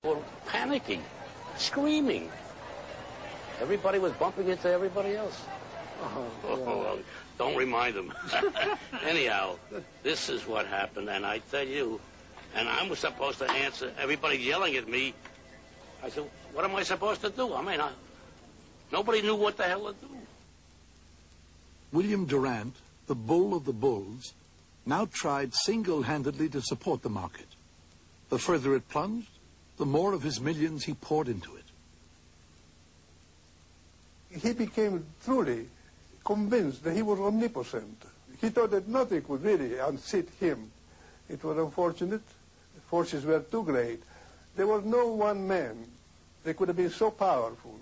were panicking, screaming. Everybody was bumping into everybody else. Oh, don't remind them. Anyhow, this is what happened, and I tell you, and I was supposed to answer, everybody yelling at me. I said, what am I supposed to do? I mean, nobody knew what the hell to do. William Durant, the bull of the bulls, now tried single-handedly to support the market. The further it plunged, the more of his millions he poured into it. He became truly convinced that he was omnipotent. He thought that nothing could really unseat him. It was unfortunate. The forces were too great. There was no one man that could have been so powerful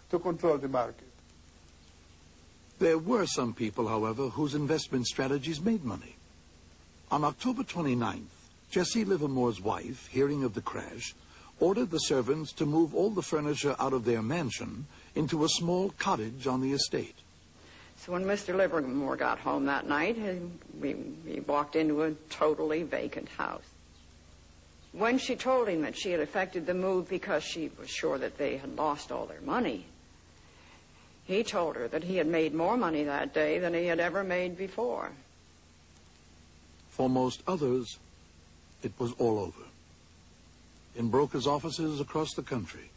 to control the market. There were some people, however, whose investment strategies made money. On October 29th, Jesse Livermore's wife, hearing of the crash, ordered the servants to move all the furniture out of their mansion into a small cottage on the estate. So when Mr. Livermore got home that night, we walked into a totally vacant house. When she told him that she had effected the move because she was sure that they had lost all their money, he told her that he had made more money that day than he had ever made before. For most others, it was all over. In brokers' offices across the country,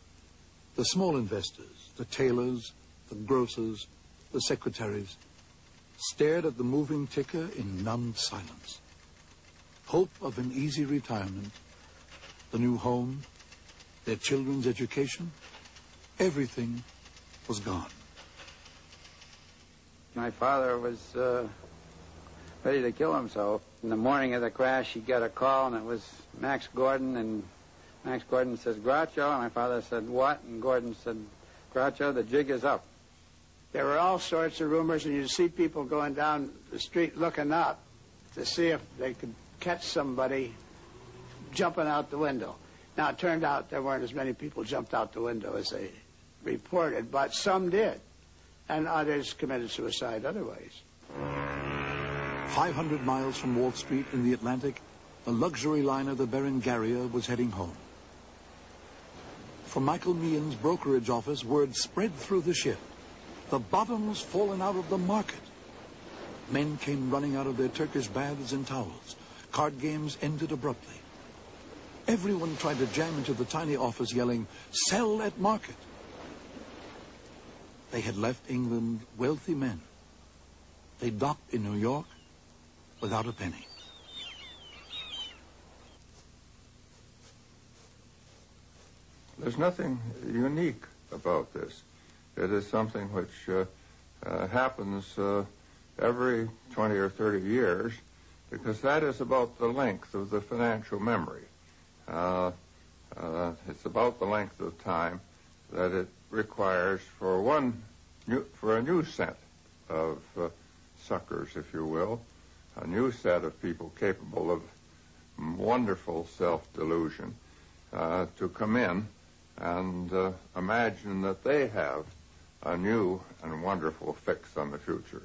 the small investors, the tailors, the grocers, the secretaries, stared at the moving ticker in numbed silence. Hope of an easy retirement, the new home, their children's education, everything was gone. My father was ready to kill himself. In the morning of the crash, he got a call, and it was Max Gordon, and Max Gordon says, Groucho, and my father said, what? And Gordon said, Groucho, the jig is up. There were all sorts of rumors, and you'd see people going down the street looking up to see if they could catch somebody jumping out the window. Now, it turned out there weren't as many people jumped out the window as they reported, but some did, and others committed suicide other ways. 500 miles from Wall Street in the Atlantic, the luxury liner the Berengaria was heading home. From Michael Meehan's brokerage office, word spread through the ship. The bottom's fallen out of the market. Men came running out of their Turkish baths and towels. Card games ended abruptly. Everyone tried to jam into the tiny office yelling, sell at market. They had left England wealthy men. They docked in New York without a penny. There's nothing unique about this. It is something which happens every 20 or 30 years, because that is about the length of the financial memory. It's about the length of time that it requires for a new set of suckers, if you will, a new set of people capable of wonderful self-delusion to come in and imagine that they have a new and wonderful fix on the future.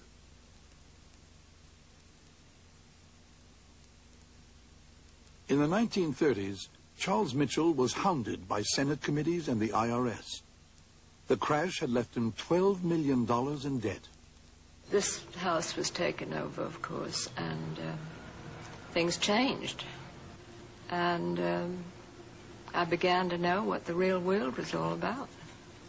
In the 1930s, Charles Mitchell was hounded by Senate committees and the IRS. The crash had left him $12 million in debt. This house was taken over, of course, and things changed. And I began to know what the real world was all about.